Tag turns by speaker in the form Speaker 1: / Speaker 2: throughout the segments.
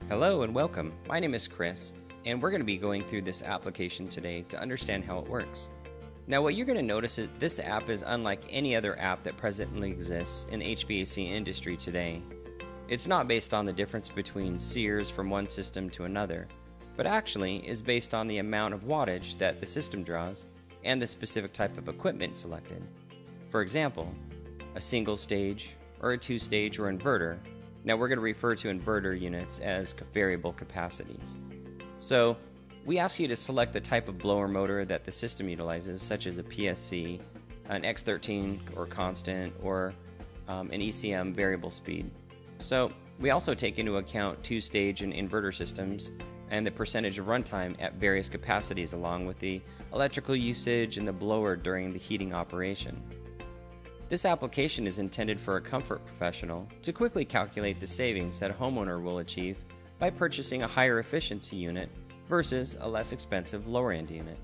Speaker 1: Hello and welcome. My name is Chris, and we're going to be going through this application today to understand how it works. Now, what you're going to notice is this app is unlike any other app that presently exists in the HVAC industry today. It's not based on the difference between sears from one system to another, but actually is based on the amount of wattage that the system draws and the specific type of equipment selected. For example, a single stage or a two-stage or inverter. Now we're going to refer to inverter units as variable capacities. So we ask you to select the type of blower motor that the system utilizes, such as a PSC, an X13 or constant, or an ECM variable speed. So we also take into account two-stage and inverter systems and the percentage of runtime at various capacities, along with the electrical usage and the blower during the heating operation. This application is intended for a comfort professional to quickly calculate the savings that a homeowner will achieve by purchasing a higher efficiency unit versus a less expensive lower end unit.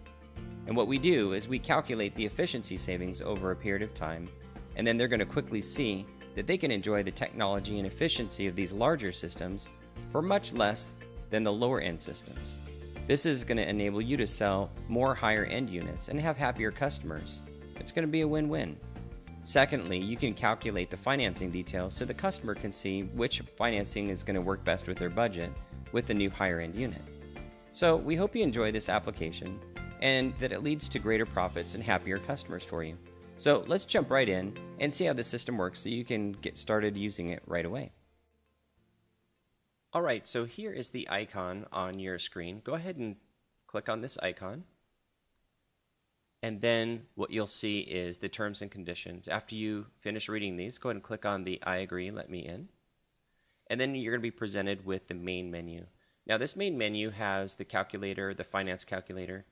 Speaker 1: And what we do is we calculate the efficiency savings over a period of time, and then they're going to quickly see that they can enjoy the technology and efficiency of these larger systems for much less than the lower end systems. This is going to enable you to sell more higher end units and have happier customers. It's going to be a win-win. Secondly, you can calculate the financing details so the customer can see which financing is going to work best with their budget with the new higher end unit. So we hope you enjoy this application and that it leads to greater profits and happier customers for you. So let's jump right in and see how the system works so you can get started using it right away. Alright, so here is the icon on your screen. Go ahead and click on this icon. And then what you'll see is the terms and conditions. After you finish reading these, go ahead and click on the I agree, let me in. And then you're going to be presented with the main menu. Now this main menu has the calculator, the finance calculator,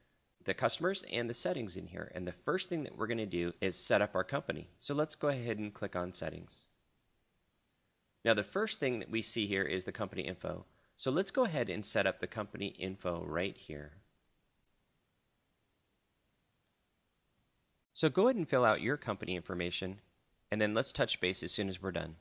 Speaker 1: the customers, and the settings in here. And the first thing that we're going to do is set up our company. So let's go ahead and click on settings. Now the first thing that we see here is the company info. So let's go ahead and set up the company info right here. So go ahead and fill out your company information, and then let's touch base as soon as we're done.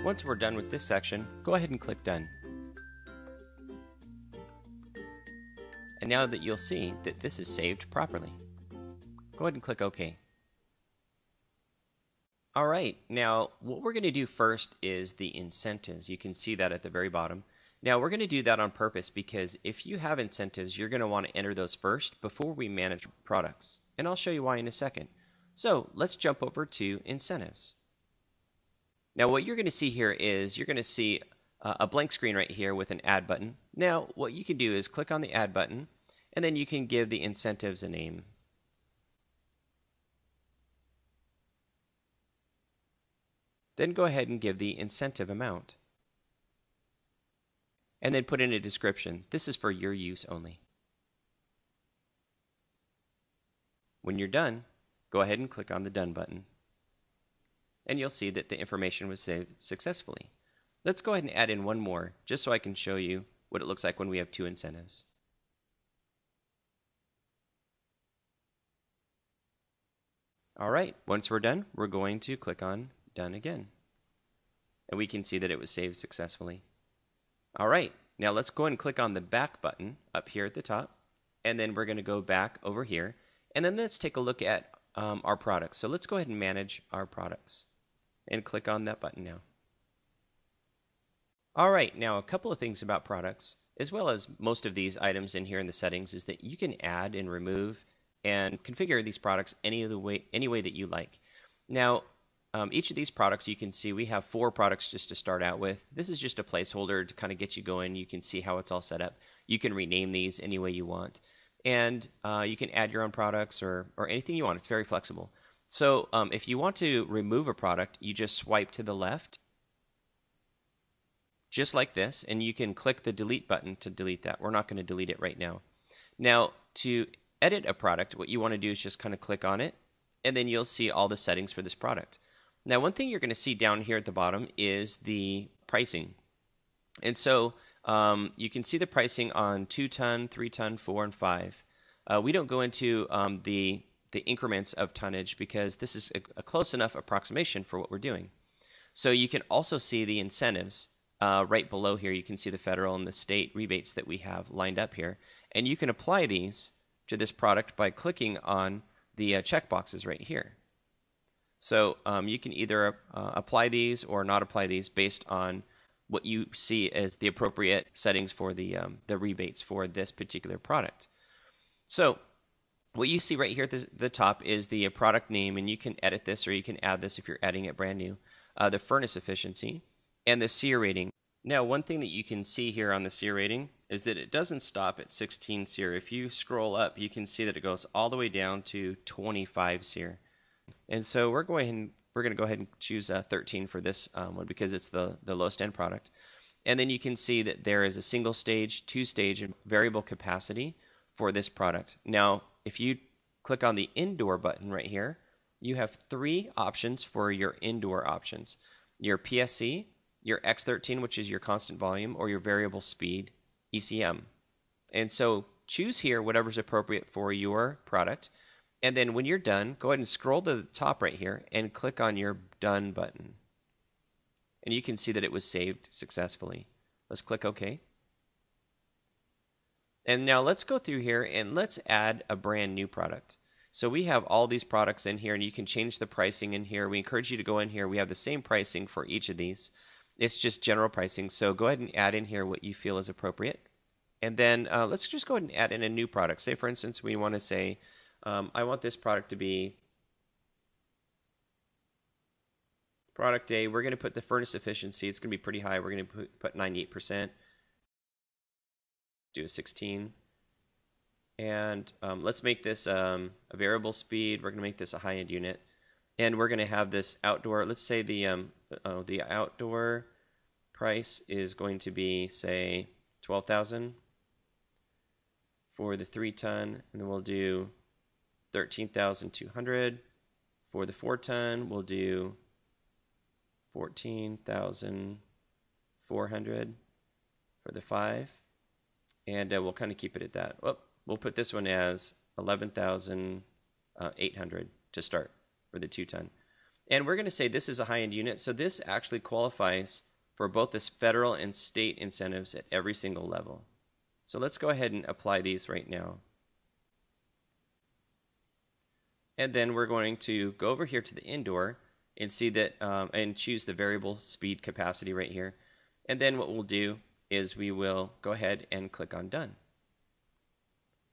Speaker 1: Once we're done with this section, go ahead and click Done. And now that you'll see that this is saved properly. Go ahead and click OK. Alright, now what we're going to do first is the incentives. You can see that at the very bottom. Now we're going to do that on purpose because if you have incentives, you're going to want to enter those first before we manage products. And I'll show you why in a second. So let's jump over to incentives. Now what you're going to see here is you're going to see a blank screen right here with an add button. Now what you can do is click on the add button and then you can give the incentives a name. Then go ahead and give the incentive amount. And then put in a description. This is for your use only. When you're done, go ahead and click on the Done button. And you'll see that the information was saved successfully. Let's go ahead and add in one more, just so I can show you what it looks like when we have two incentives. Alright, once we're done, we're going to click on Done again. And we can see that it was saved successfully. Alright, now let's go ahead and click on the back button up here at the top. And then we're going to go back over here. And then let's take a look at our products. So let's go ahead and manage our products. And click on that button now. Alright, now a couple of things about products, as well as most of these items in here in the settings, is that you can add and remove and configure these products any way that you like. Now, each of these products, you can see we have 4 products just to start out with. This is just a placeholder to kind of get you going. You can see how it's all set up. You can rename these any way you want. And you can add your own products or anything you want. It's very flexible. So if you want to remove a product, you just swipe to the left, just like this, and you can click the delete button to delete that. We're not going to delete it right now. Now, to edit a product, what you want to do is just kind of click on it, and then you'll see all the settings for this product. Now, one thing you're going to see down here at the bottom is the pricing. And so you can see the pricing on 2 ton, 3 ton, 4, and 5. We don't go into the increments of tonnage because this is a close enough approximation for what we're doing. So you can also see the incentives right below here. You can see the federal and the state rebates that we have lined up here. And you can apply these to this product by clicking on the check boxes right here. So you can either apply these or not apply these based on what you see as the appropriate settings for the rebates for this particular product. So what you see right here at the top is the product name, and you can edit this or you can add this if you're adding it brand new. The furnace efficiency, and the SEER rating. Now, one thing that you can see here on the SEER rating is that it doesn't stop at 16 SEER. If you scroll up, you can see that it goes all the way down to 25 SEER. And so we're going to go ahead and choose 13 for this one because it's the lowest end product. And then you can see that there is a single stage, 2-stage, and variable capacity for this product. Now, if you click on the indoor button right here, you have 3 options for your indoor options. Your PSC, your X13, which is your constant volume, or your variable speed, ECM. And so choose here whatever's appropriate for your product. And then when you're done, go ahead and scroll to the top right here and click on your Done button. And you can see that it was saved successfully. Let's click OK. And now let's go through here and let's add a brand new product. So we have all these products in here, and you can change the pricing in here. We encourage you to go in here. We have the same pricing for each of these. It's just general pricing. So go ahead and add in here what you feel is appropriate. And then let's just go ahead and add in a new product. Say, for instance, we want to say, I want this product to be product A. We're going to put the furnace efficiency. It's going to be pretty high. We're going to put 98%. Do a 16. And let's make this a variable speed. We're going to make this a high-end unit. And we're going to have this outdoor, let's say the outdoor price is going to be, say, $12,000 for the 3 ton, and then we'll do $13,200. For the 4 ton, we'll do $14,400 for the 5, and we'll kind of keep it at that. We'll put this one as $11,800 to start for the 2 ton. And we're going to say this is a high-end unit, so this actually qualifies for both the federal and state incentives at every single level. So let's go ahead and apply these right now. And then we're going to go over here to the indoor and see that, and choose the variable speed capacity right here. And then what we'll do is we will go ahead and click on Done.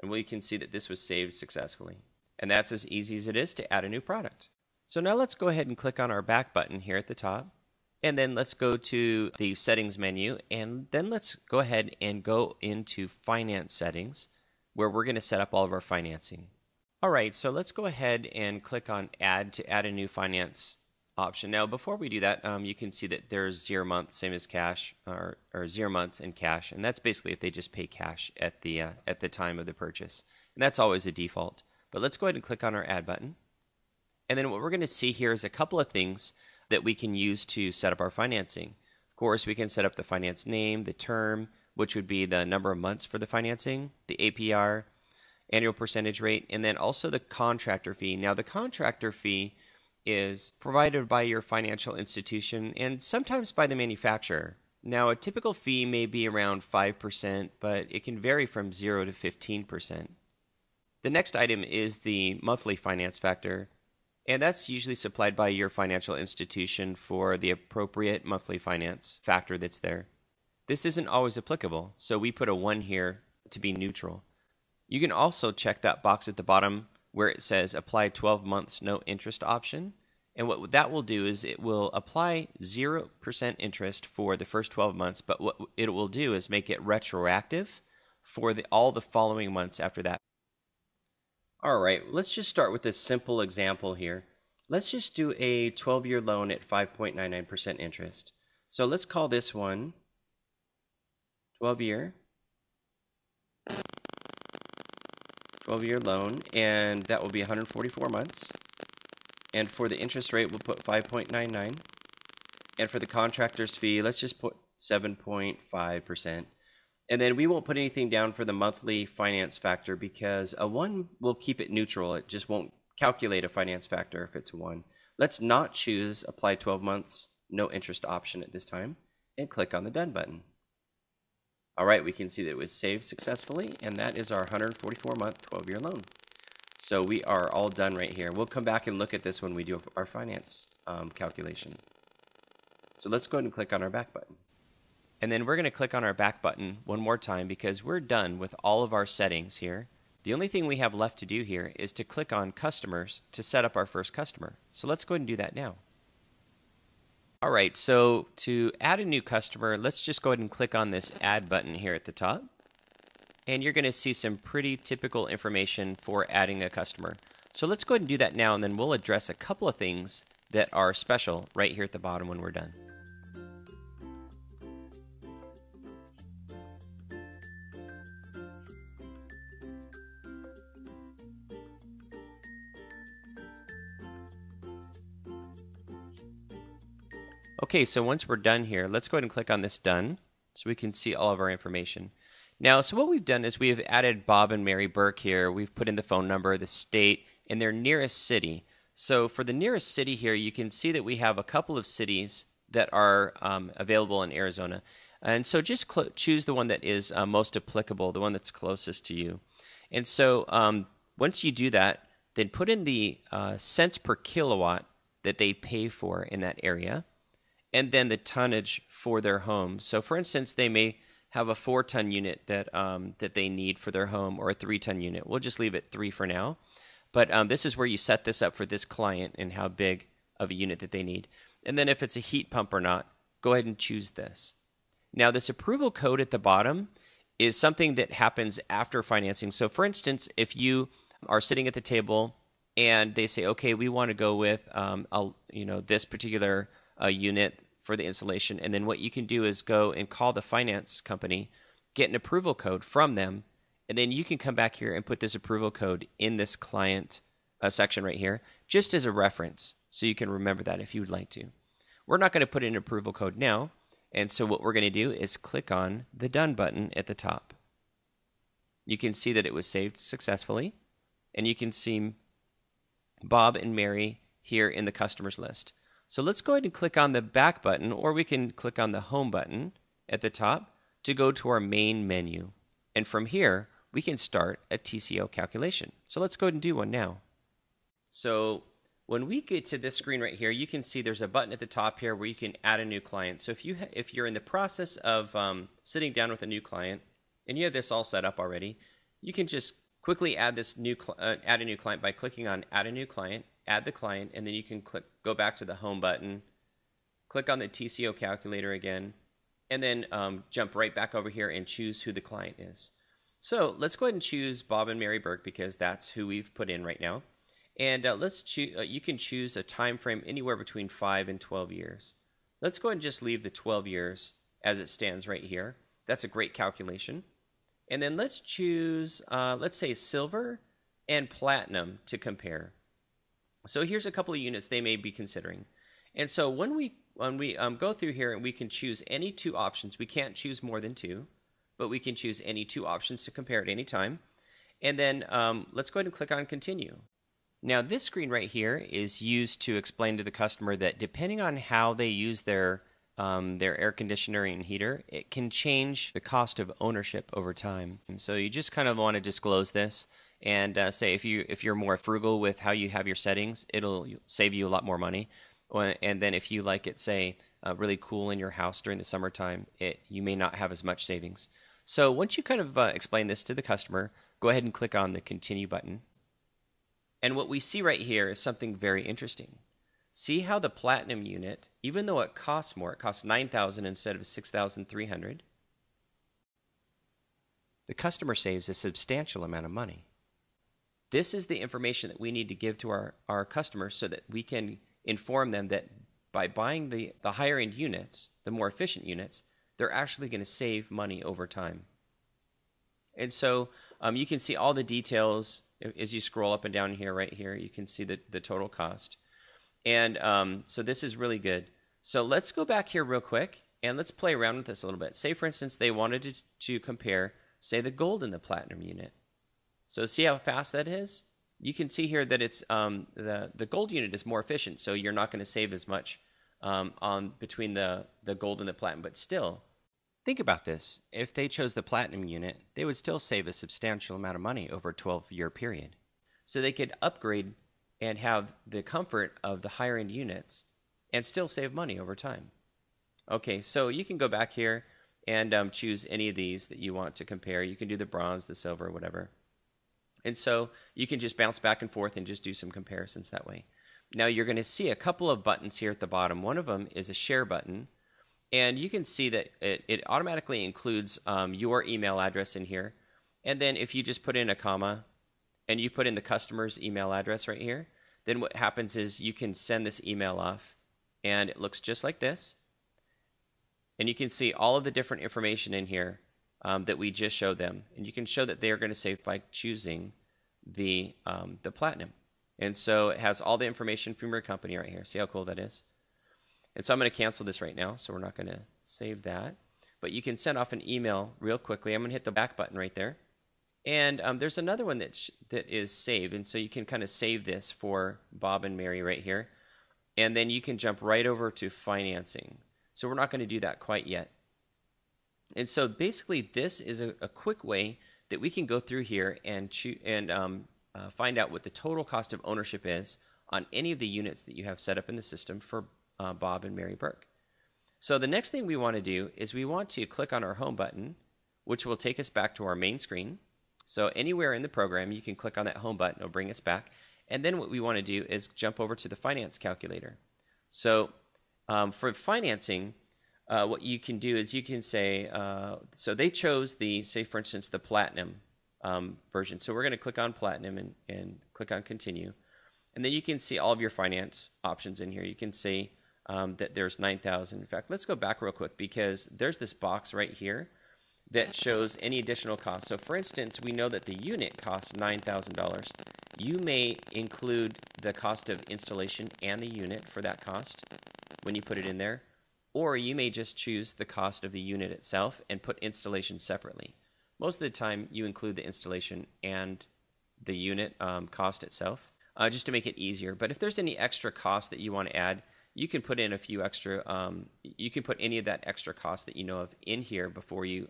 Speaker 1: And we can see that this was saved successfully. And that's as easy as it is to add a new product. So now let's go ahead and click on our back button here at the top. And then let's go to the settings menu. And then let's go ahead and go into finance settings, where we're going to set up all of our financing. All right, so let's go ahead and click on Add to add a new finance option. Now, before we do that, you can see that there's 0 months, same as cash, or 0 months in cash. And that's basically if they just pay cash at the time of the purchase. And that's always the default. But let's go ahead and click on our Add button. And then what we're going to see here is a couple of things that we can use to set up our financing. Of course, we can set up the finance name, the term, which would be the number of months for the financing, the APR, annual percentage rate, and then also the contractor fee. Now, the contractor fee is provided by your financial institution and sometimes by the manufacturer. Now, a typical fee may be around 5%, but it can vary from 0 to 15%. The next item is the monthly finance factor, and that's usually supplied by your financial institution for the appropriate monthly finance factor that's there. This isn't always applicable, so we put a 1 here to be neutral. You can also check that box at the bottom where it says apply 12 months no interest option. And what that will do is it will apply 0% interest for the first 12 months, but what it will do is make it retroactive for all the following months after that. All right, let's just start with this simple example here. Let's just do a 12-year loan at 5.99% interest. So let's call this one 12-year 12-year loan, and that will be 144 months. And for the interest rate, we'll put 5.99. And for the contractor's fee, let's just put 7.5%. And then we won't put anything down for the monthly finance factor because a 1 will keep it neutral. It just won't calculate a finance factor if it's a 1. Let's not choose apply 12 months, no interest option at this time, and click on the Done button. All right, we can see that it was saved successfully, and that is our 144-month, 12-year loan. So we are all done right here. We'll come back and look at this when we do our finance calculation. So let's go ahead and click on our back button. And then we're going to click on our back button one more time because we're done with all of our settings here. The only thing we have left to do here is to click on Customers to set up our first customer. So let's go ahead and do that now. All right, so to add a new customer, let's just go ahead and click on this Add button here at the top. And you're going to see some pretty typical information for adding a customer. So let's go ahead and do that now, and then we'll address a couple of things that are special right here at the bottom when we're done. Okay, so once we're done here, let's go ahead and click on this Done so we can see all of our information. Now, so what we've done is we've added Bob and Mary Burke here. We've put in the phone number, the state, and their nearest city. So for the nearest city here, you can see that we have a couple of cities that are available in Arizona. And so just choose the one that is most applicable, the one that's closest to you. And so once you do that, then put in the cents per kilowatt that they pay for in that area, and then the tonnage for their home. So for instance, they may have a 4-ton unit that that they need for their home, or a 3-ton unit. We'll just leave it 3 for now. But this is where you set this up for this client and how big of a unit that they need. And then if it's a heat pump or not, go ahead and choose this. Now this approval code at the bottom is something that happens after financing. So for instance, if you are sitting at the table and they say, okay, we want to go with this particular unit for the installation, and then what you can do is go and call the finance company, get an approval code from them, and then you can come back here and put this approval code in this client section right here, just as a reference, so you can remember that if you would like to. We're not going to put in an approval code now, and so what we're going to do is click on the Done button at the top. You can see that it was saved successfully, and you can see Bob and Mary here in the customers list. So let's go ahead and click on the back button, or we can click on the home button at the top to go to our main menu. And from here, we can start a TCO calculation. So let's go ahead and do one now. So when we get to this screen right here, you can see there's a button at the top here where you can add a new client. So if you're in the process of sitting down with a new client and you have this all set up already, you can just quickly add this add a new client by clicking on Add a New Client, add the client, and then you can go back to the home button, click on the TCO calculator again, and then jump right back over here and choose who the client is. So let's go ahead and choose Bob and Mary Burke because that's who we've put in right now. And let's choose. You can choose a time frame anywhere between 5 and 12 years. Let's go ahead and just leave the 12 years as it stands right here. That's a great calculation. And then let's choose, let's say silver and platinum to compare. So here's a couple of units they may be considering. And so when we go through here and we can choose any 2 options, we can't choose more than 2, but we can choose any 2 options to compare at any time. And then let's go ahead and click on Continue. Now this screen right here is used to explain to the customer that depending on how they use their air conditioner and heater, it can change the cost of ownership over time. And so you just kind of want to disclose this and say if you're more frugal with how you have your settings, it'll save you a lot more money. And then if you like it, say, really cool in your house during the summertime, you may not have as much savings. So once you kind of explain this to the customer, go ahead and click on the Continue button. And what we see right here is something very interesting. See how the Platinum unit, even though it costs more, it costs $9,000 instead of $6,300, the customer saves a substantial amount of money. This is the information that we need to give to our customers so that we can inform them that by buying the higher end units, the more efficient units, they're actually going to save money over time. And so you can see all the details as you scroll up and down here, right here. You can see the total cost. And so this is really good. So let's go back here real quick and let's play around with this a little bit. Say, for instance, they wanted to compare, say, the gold and the platinum unit. So see how fast that is? You can see here that it's the gold unit is more efficient, so you're not going to save as much on between the gold and the platinum. But still, think about this. If they chose the platinum unit, they would still save a substantial amount of money over a 12-year period. So they could upgrade and have the comfort of the higher-end units and still save money over time. Okay, so you can go back here and choose any of these that you want to compare. You can do the bronze, the silver, whatever. And so you can just bounce back and forth and just do some comparisons that way. Now you're going to see a couple of buttons here at the bottom. One of them is a share button. And you can see that it automatically includes your email address in here. And then if you just put in a comma and you put in the customer's email address right here, then what happens is you can send this email off. And it looks just like this. And you can see all of the different information in here that we just showed them. And you can show that they are going to save by choosing the platinum. And so it has all the information from your company right here. See how cool that is? And so I'm going to cancel this right now, so we're not going to save that. But you can send off an email real quickly. I'm going to hit the back button right there. And there's another one that is saved. And so you can kind of save this for Bob and Mary right here. And then you can jump right over to financing. So we're not going to do that quite yet. And so basically this is a quick way that we can go through here and find out what the total cost of ownership is on any of the units that you have set up in the system for Bob and Mary Burke. So the next thing we want to do is we want to click on our home button, which will take us back to our main screen. So anywhere in the program, you can click on that home button. It'll bring us back. And then what we want to do is jump over to the finance calculator. So for financing, what you can do is you can say, so they chose say for instance, the platinum version. So we're going to click on platinum and click on continue. And then you can see all of your finance options in here. You can see that there's $9,000. In fact, let's go back real quick because there's this box right here that shows any additional costs. So for instance, we know that the unit costs $9,000. You may include the cost of installation and the unit for that cost when you put it in there. Or you may just choose the cost of the unit itself and put installation separately. Most of the time, you include the installation and the unit cost itself, just to make it easier. But if there's any extra cost that you want to add, you can put in a few extra. You can put any of that extra cost that you know of in here before you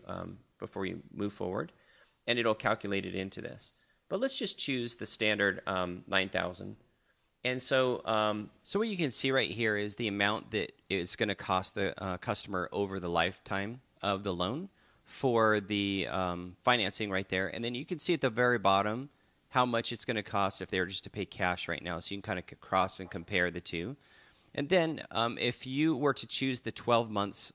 Speaker 1: move forward, and it'll calculate it into this. But let's just choose the standard 9,000. And so, what you can see right here is the amount that it's going to cost the customer over the lifetime of the loan for the financing right there. And then you can see at the very bottom how much it's going to cost if they were just to pay cash right now. So you can kind of cross and compare the two. And then if you were to choose the 12 months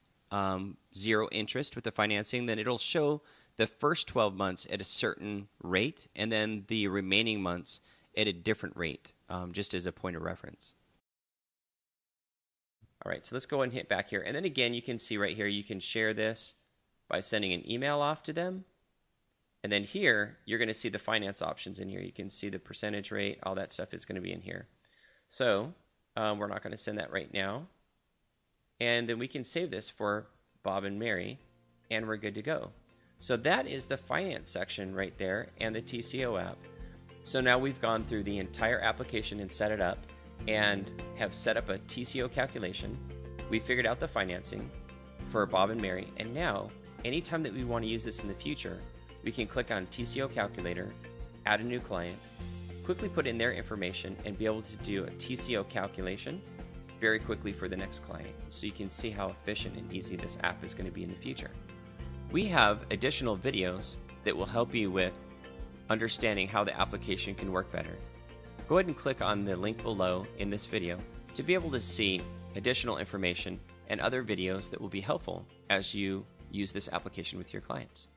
Speaker 1: zero interest with the financing, then it'll show the first 12 months at a certain rate and then the remaining months at a different rate, just as a point of reference. All right, so let's go and hit back here. And then again, you can see right here, you can share this by sending an email off to them. And then here, you're going to see the finance options in here. You can see the percentage rate, all that stuff is going to be in here. So we're not going to send that right now. And then we can save this for Bob and Mary, and we're good to go. So that is the finance section right there and the TCO app. So now we've gone through the entire application and set it up and have set up a TCO calculation. We figured out the financing for Bob and Mary. And now, anytime that we want to use this in the future, we can click on TCO calculator, add a new client, quickly put in their information, and be able to do a TCO calculation very quickly for the next client. So you can see how efficient and easy this app is going to be in the future. We have additional videos that will help you with understanding how the application can work better. Go ahead and click on the link below in this video to be able to see additional information and other videos that will be helpful as you use this application with your clients.